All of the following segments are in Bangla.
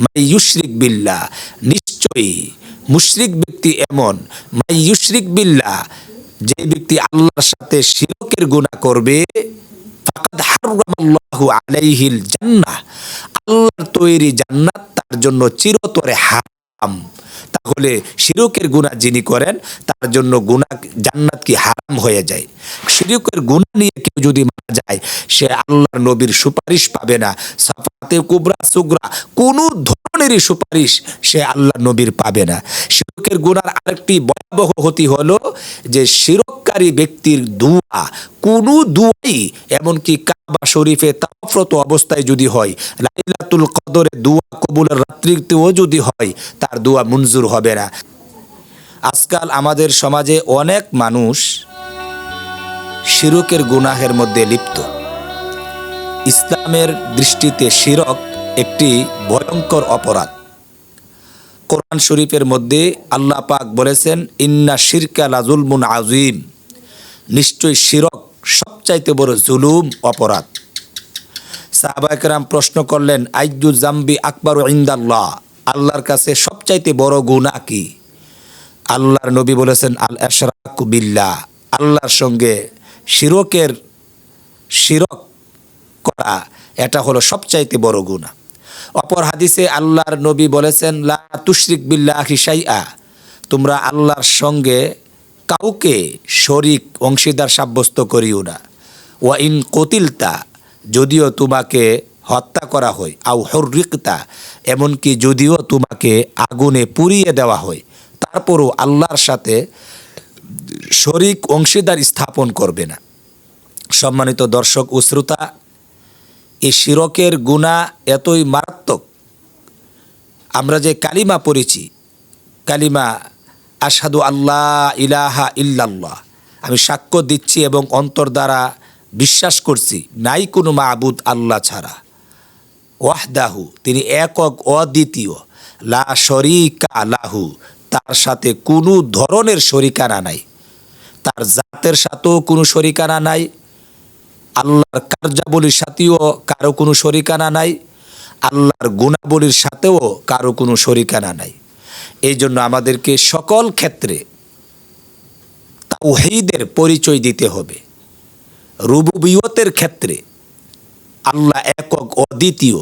মাই ইউশরিক বিল্লাহ, নিশ্চয়ই মুশরিক ব্যক্তি এমন, মাই ইউশরিক বিল্লাহ, যে ব্যক্তি আল্লাহর সাথে শিরকের গুনাহ করবে, ফাকাদ হারামাল্লাহু আলাইহিল জান্নাহ, আল্লাহর তৈরি জান্নাত তার জন্য চিরতরে হারাম। তাহলে শিরকের গুনাহ যিনি করেন তার জন্য গুনাহ জান্নাত কি হারাম হয়ে যায়। শিরকের গুনাহ নিয়ে কেউ যদি মারা যায় সে আল্লাহর নবীর সুপারিশ পাবে না। সাফাতে কুবরা সুগরা কোনো ধরনেরই সুপারিশ সে আল্লাহর নবীর পাবে না। শিরকের গুনার আরেকটি ভয়াবহ ক্ষতি হলো যে শিরককারী ব্যক্তির দোয়া, কোনো দোয়াই, এমনকি কাবা শরীফে তাওয়াফরত অবস্থায় যদি হয়, লাইলাতুল কদরে দোয়া কবুলের রাত্রিতেও যদি হয়, তার দোয়া মঞ্জুর হবে না। আজকাল আমাদের সমাজে অনেক মানুষ শিরকের গুনাহের মধ্যে লিপ্ত। ইসলামের দৃষ্টিতে শিরক একটি ভয়ঙ্কর অপরাধ। কোরআন শরীফের মধ্যে আল্লাহ পাক বলেছেন, ইন্না শিরকা লাযুলমুন আযীম, নিশ্চয় শিরক সবচাইতে বড় জুলুম অপরাধ। সাহাবায়ে কেরাম প্রশ্ন করলেন, আইয়ু জামবি আকবারু ইনদাল্লাহ, আল্লাহর কাছে সবচাইতে বড় গুনাহ কি? আল্লাহর নবী বলেছেন, আল ইশরাকু বিল্লাহ, আল্লাহর সঙ্গে শিরক করা, এটা হলো সবচাইতে বড় গুনাহ। অপর হাদিসে আল্লাহর নবী বলেছেন, লা তুশরিক বিল্লাহি শাইআ, তোমরা আল্লাহর সঙ্গে কাউকে শরীক অংশীদার সাব্যস্ত করিও না। ওয়া ইন কতিলতা, যদিও তোমাকে হত্যা করা হয়, আও হুররিকতা, এমনকি যদিও তোমাকে আগুনে পুড়িয়ে দেওয়া হয়, তারপরও আল্লাহর সাথে শরীক অংশীদার স্থাপন করবে না। সম্মানিত দর্শক ও শ্রোতা, এই শিরকের গুনাহ এতই মারাত্মক। আমরা যে কালিমা পড়েছি, কালিমা আশহাদু আল্লাহ ইলাহা ইল্লাল্লাহ, আমি সাক্ষ্য দিচ্ছি এবং অন্তর দ্বারা বিশ্বাস করছি নাই কোনো মাবুদ আল্লাহ ছাড়া, ওয়াহদাহু, তিনি একক অদ্বিতীয়, লা শরীকা লাহু, তার সাথে কোনো ধরনের শরিকানা নাই, তার জাতের সাথেও কোনো শরিকানা নাই, আল্লাহর কার্যাবলীর সাথেও কারো কোনো শরিকানা নাই, আল্লাহর গুণাবলীর সাথেও কারো কোনো শরিকানা নাই। এই জন্য আমাদেরকে সকল ক্ষেত্রে তাওহীদের পরিচয় দিতে হবে। রুবুবিয়তের ক্ষেত্রে আল্লাহ একক অদ্বিতীয়,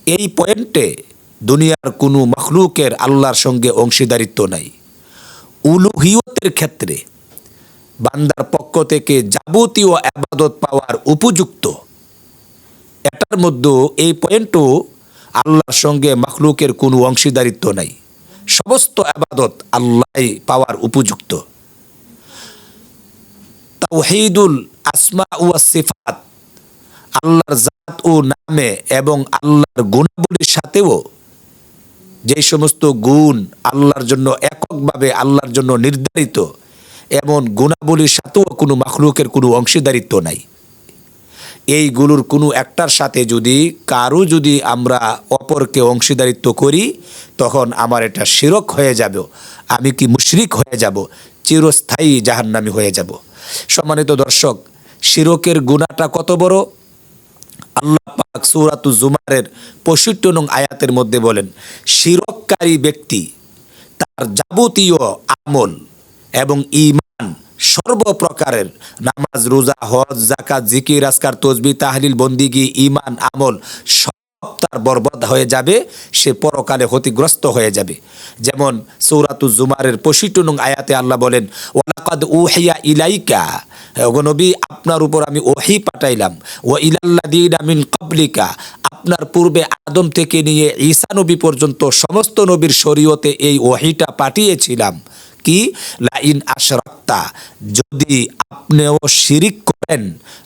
এই পয়েন্টে দুনিয়ার কোনো মখলুকের আল্লাহর সঙ্গে অংশীদারিত্ব নাই। উলুহিয়তের ক্ষেত্রে বান্দার পক্ষ থেকে যাবতীয় ইবাদত পাওয়ার উপযুক্ত, এটার মধ্যে এই পয়েন্টও আল্লাহর সঙ্গে মখলুকের কোনো অংশীদারিত্ব নাই, সমস্ত ইবাদত আল্লাহই পাওয়ার উপযুক্ত। তাওহীদুল আসমা ওয়া সিফাত, আল্লাহর জাত ও নামে এবং আল্লাহর গুণাবলীর সাথেও যে সমস্ত গুণ আল্লাহর জন্য এককভাবে আল্লাহর জন্য নির্ধারিত, এমন গুণাবলীর সাথেও কোনো মখলুকের কোনো অংশীদারিত্ব নাই। এইগুলোর কোনো একটার সাথে যদি আমরা অপরকে অংশীদারিত্ব করি, তখন আমার এটা শিরক হয়ে যাবে, আমি কি মুশরিক হয়ে যাব, চিরস্থায়ী জাহান্নামী হয়ে যাব। সম্মানিত দর্শক, শিরকের গুনাহটা কত বড়, আল্লাহ পাক সূরাতুজ জুমারের 65 নং আয়াতের মধ্যে বলেন, শিরককারী ব্যক্তি তার যাবতীয় আমল এবং ঈমান, সর্বপ্রকারের নামাজ, রোজা, হজ, যাকাত, জিকির, আজকার, তাসবিহ, তাহলিল, বন্দিগি, ঈমান, আমল সব তার বরবাদ হয়ে যাবে, সে পরকালে ক্ষতিগ্রস্ত হয়ে যাবে। যেমন সূরাতুজ জুমারের 65 নং আয়াতে আল্লাহ বলেন, ওয়ালাকাদ উহিয়া ইলাইকা, ওগো নবী, আপনার উপর আমি ওহী পাঠাইলাম, ওয়া ইলাল্লাযীনা মিন ক্বাবলিকা, আপনার পূর্বে আদম থেকে নিয়ে ঈসা নবী পর্যন্ত সমস্ত নবীর শরীয়তে এই ওহীটা পাঠিয়েছিলাম। কি, লাইন আশরাকতা, যদি আপনিও শিরিক করেন,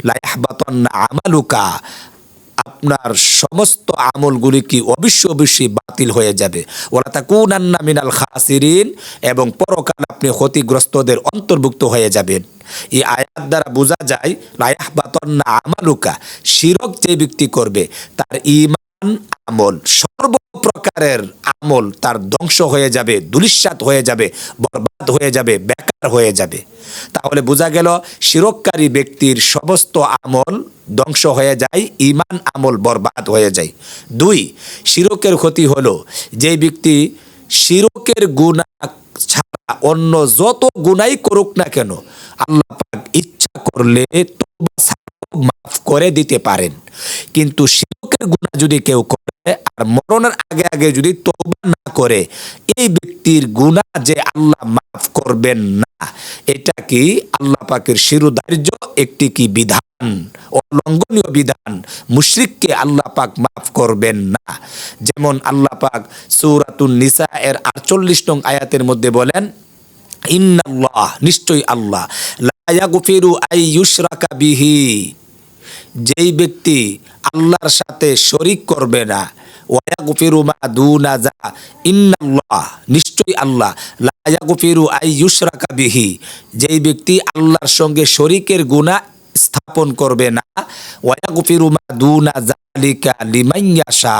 লায়াহবাতান্না আমালুকা, আপনার সমস্ত আমলগুলি কি অবশ্যই বাতিল হয়ে যাবে, ওয়ালা তাকুনান্না মিনাল খাসিরিন, এবং পরকালে আপনি ক্ষতিগ্রস্তদের অন্তর্ভুক্ত হয়ে যাবেন। এই আয়াত দ্বারা বোঝা যায়, লায়াহবাতান্না আমালুকা, শিরক যে ব্যক্তি করবে তার ঈমান, আমল, সর্বপ্রকার প্রকারের আমল তার ধ্বংস হয়ে যাবে, ধূলিসাৎ হয়ে যাবে, বরবাদ হয়ে যাবে, বেকার হয়ে যাবে। তাহলে বোঝা গেল শিরককারী ব্যক্তির সমস্ত আমল ধ্বংস হয়ে যায়, ঈমান আমল বরবাদ হয়ে যায়। 2, শিরকের ক্ষতি হলো যে ব্যক্তি শিরকের গুনাহ ছাড়া অন্য যত গুনাহই করুক না কেন আল্লাহ পাক ইচ্ছা করলে তওবা ছাড়াও মাফ করে দিতে পারেন। কিন্তু শিরকের গুনাহ যদি কেউ করে আর মরণের আগে আগে যদি তওবা না করে, এই ব্যক্তির গুনাহ যে আল্লাহ মাফ করবেন না, এটা কি আল্লাহ পাকের শিরোধার্য একটি কি বিধান, অলঙ্ঘনীয় বিধান। মুশরিককে আল্লাহ পাক মাফ করবেন না। যেমন আল্লাহ পাক সূরাতুন নিসা এর 48 নং আয়াতের মধ্যে বলেন, ইন্নাল্লাহ, নিশ্চয়ই আল্লাহ, লা ইয়াগফিরু আই ইউশরাকা বিহি, যেই ব্যক্তি আল্লাহর সাথে শরীক করবে না, ওয়া ইয়াগফিরু মা দুনা যা, ইন্নাল্লাহ, নিশ্চয়ই আল্লাহ, লা ইয়াগফিরু আই ইউশরাকা বিহি, যেই ব্যক্তি আল্লাহর সঙ্গে শরীকের গুনাহ স্থাপন করবে না, ওয়া ইয়াগফিরু মা দুনা যালিকা লিমান ইয়াশা,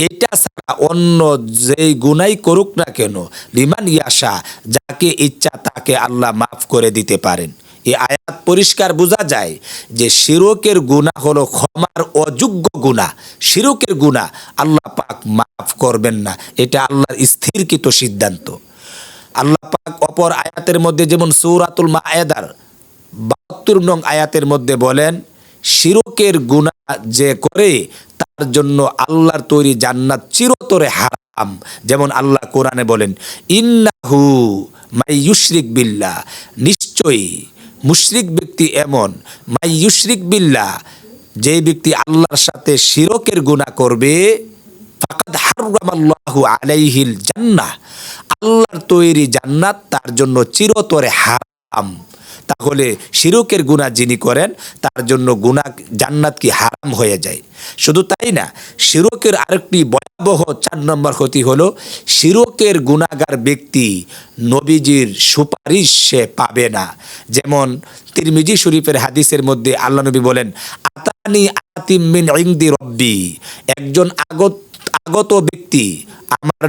এটা ছাড়া অন্য যেই গুনাই করুক না কেন, লিমান ইয়াশা, যাকে ইচ্ছা তাকে আল্লাহ মাফ করে দিতে পারেন। এই আয়াত পরিষ্কার বোঝা যায় যে শিরকের গুনাহ হলো ক্ষমার অযোগ্য গুনাহ। শিরকের গুনাহ আল্লাহ পাক মাফ করবেন না, এটা আল্লাহর স্থিরকৃত সিদ্ধান্ত। আল্লাহ পাক অপর আয়াতের মধ্যে যেমন সূরাতুল মায়েদার 72 নং আয়াতের মধ্যে বলেন, শিরকের গুনাহ যে করে তার জন্য আল্লাহর তৈরি জান্নাত চিরতরে হারাম। যেমন আল্লাহ কোরআনে বলেন, ইন্নাহু মাই ইউশরিক বিল্লাহ, নিশ্চয়ই মুশরিক ব্যক্তি এমন, মাই ইউশরিক বিল্লাহ, যে ব্যক্তি আল্লাহর সাথে শিরকের গুনাহ করবে, ফাকাদ হারামাল্লাহু আলাইহিল জান্নাহ, আল্লাহর তৈরি জান্নাত তার জন্য চিরতরে হারাম। তাহলে শিরকের গুনাহ যিনি করেন তার জন্য গুনাহ জান্নাত কি হারাম হয়ে যায়। শুধু তাই না, শিরকের আরেকটি ভয়াবহ 4 নম্বর ক্ষতি হলো, শিরকের গুনাহগার ব্যক্তি নবীজির সুপারিশ সে পাবে না। যেমন তিরমিজি শরীফের হাদিসের মধ্যে আল্লাহ নবী বলেন, আতানি আতিম মিন ইনদি রব্বি, একজন আগত ব্যক্তি আমার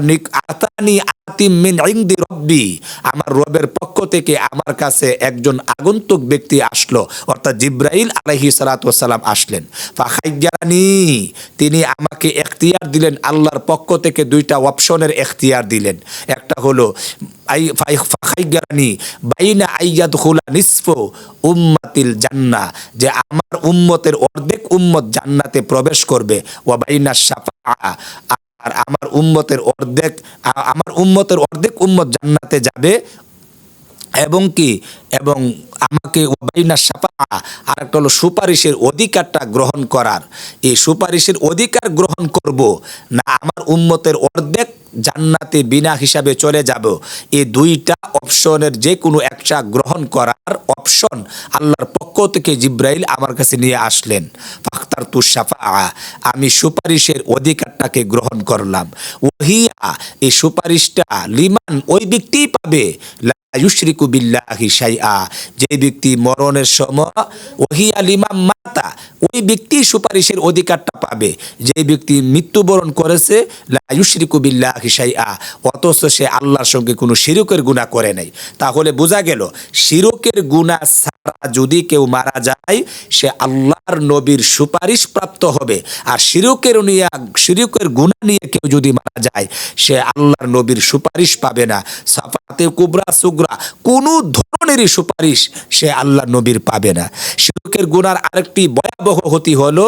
আতানি আতিম মিন ইনদি রব্বি, আমার রবের পক্ষ থেকে আমার কাছে একজন আগন্তুক ব্যক্তি আসলো, অর্থাৎ জিব্রাইল আলাইহিস সালাতু ওয়াস সালাম আসলেন। ফাখাইয়ারানি, তিনি আমাকে এখতিয়ার দিলেন, আল্লাহর পক্ষ থেকে 2টা অপশনের এখতিয়ার দিলেন। একটা হলো ফাখাইয়ারানি বাইনা আইয়াদখুলা নিসফু উম্মাতিল জান্নাহ, যে আমার উম্মতের অর্ধেক উম্মত জান্নাতে প্রবেশ করবে, ওয়া বাইনা শাফাআ, আর আমার উম্মতের অর্ধেক উম্মত জান্নাতে যাবে, এবং কি এবং আমাকে ওয়াবাইনা শাফাআ, আর একটা হলো সুপারিশের অধিকারটা গ্রহণ করার। এই সুপারিশের অধিকার গ্রহণ করব না আমার উম্মতের অর্ধেক জান্নাতে বিনা হিসাবে চলে যাব, এই 2টা অপশনের যে কোনো একটা গ্রহণ করার অপশন আল্লাহর পক্ষ থেকে জিব্রাইল আমার কাছে নিয়ে আসলেন। ফাখতারতু শাফাআ, আমি সুপারিশের অধিকারটাকে গ্রহণ করলাম। ওহিয়া, এই সুপারিশটা লিমান, ওই ব্যক্তিই পাবে, লা ইউশরিকু বিল্লাহি শাইআ, যে ব্যক্তি মরণের সময়, ওহিয়া লিমান মাতা, ওই ব্যক্তি সুপারিশের অধিকারটা পাবে যে ব্যক্তি মৃত্যুবরণ করেছে, লা ইউশরিকু বিল্লাহি শাইআ, অথচ সে আল্লাহর সঙ্গে কোনো শিরকের গুনাহ করে নাই। তাহলে বোঝা গেল শিরকের গুনাহ ছাড়া যদি কেউ মারা যায় সে আল্লাহর নবীর সুপারিশ প্রাপ্ত হবে, আর শিরকের গুনাহ নিয়ে কেউ যদি মারা যায় সে আল্লাহর নবীর সুপারিশ পাবে না। সাফাতে কুবরা সুগরা কোনো ধরনেরই সুপারিশ সে আল্লাহর নবীর পাবে না। শিরকের গুনার আরেকটি ভয়াবহ ক্ষতি হলো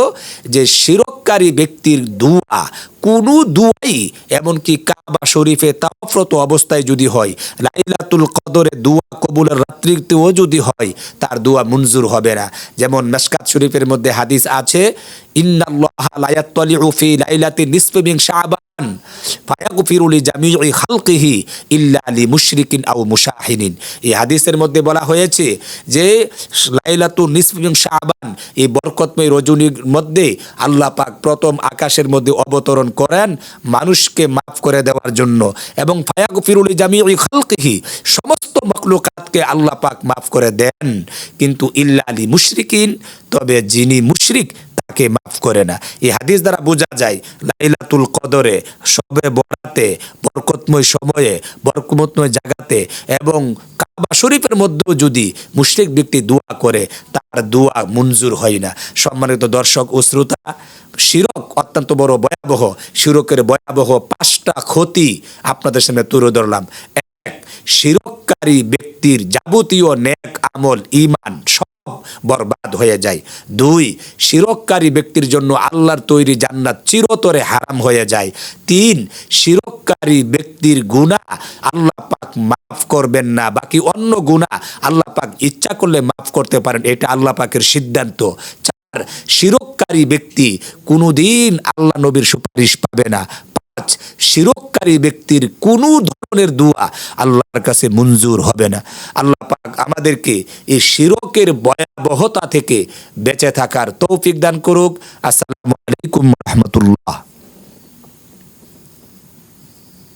যে শিরককারী ব্যক্তির দুআ, কোনো দুআই, এমনকি কাবা শরীফে তাওয়াফরত অবস্থায় যদি হয়, লাইলাতুল কদরে দুআ কবুলের রাত্রিতেও যদি হয়, তার দুআ মঞ্জুর হবে না। যেমন মিশকাত শরীফের মধ্যে হাদিস আছে, ইন্নাল্লাহা লা ইয়াত্তালিউ ফি লাইলাতিন নিসফি মিন শাবান ফায়াগফিরু লিজামিই খালকিহি ইল্লা লিমুশরিকিন আও মুশাহিনিন। এই হাদিসের মধ্যে বলা হয়েছে যে লাইলাতুন নিসফি মিন শাবান, এই বরকতময় রজনীর মধ্যে আল্লাহ পাক প্রথম আকাশের মধ্যে অবতরণ করেন মানুষকে মাফ করে দেওয়ার জন্য, এবং ফায়াগফিরু লিজামিই খালকিহি, সমস্ত মাখলুকাতকে আল্লাহ পাক মাফ করে দেন, কিন্তু ইল্লা লিমুশরিকিন, তবে যিনি মুশরিক তাকে মাফ করে না। এই হাদিস দ্বারা বোঝা যায় লাইলাতুল কদরে, শবে বরাতে, বরকতময় সময়ে, বরকতময় জায়গাতে এবং কাবা শরীফের মধ্যেও যদি মুশরিক ব্যক্তি দোয়া করে তার দোয়া মঞ্জুর হয় না। সম্মানিত দর্শক ও শ্রোতা, শিরক অত্যন্ত বড় ভয়াবহ। শিরকের ভয়াবহ 5টা ক্ষতি আপনাদের সামনে তুলে ধরলাম। এক, শিরককারী ব্যক্তির যাবতীয় নেক আমল, ঈমান সব বরবাদ হয়ে যায়। 2, শিরককারী ব্যক্তির জন্য আল্লাহর তৈরি জান্নাত চিরতরে হারাম হয়ে যায়। 3, শিরককারী ব্যক্তির গুনাহ আল্লাহ পাক মাফ করবেন না, বাকি অন্য গুনাহ আল্লাহ পাক ইচ্ছা করলে মাফ করতে পারেন, এটা আল্লাহ পাকের সিদ্ধান্ত। 4, শিরককারী ব্যক্তি কোনোদিন আল্লাহ নবীর সুপারিশ পাবে না। 5, শিরককারী ব্যক্তির কোনো ধরনের দোয়া আল্লাহর কাছে মঞ্জুর হবে না। আল্লাহ পাক আমাদেরকে এই শিরকের ভয়াবহতা থেকে বেঁচে থাকার তৌফিক দান করুক। আসসালামু আলাইকুম ওয়া রাহমাতুল্লাহ।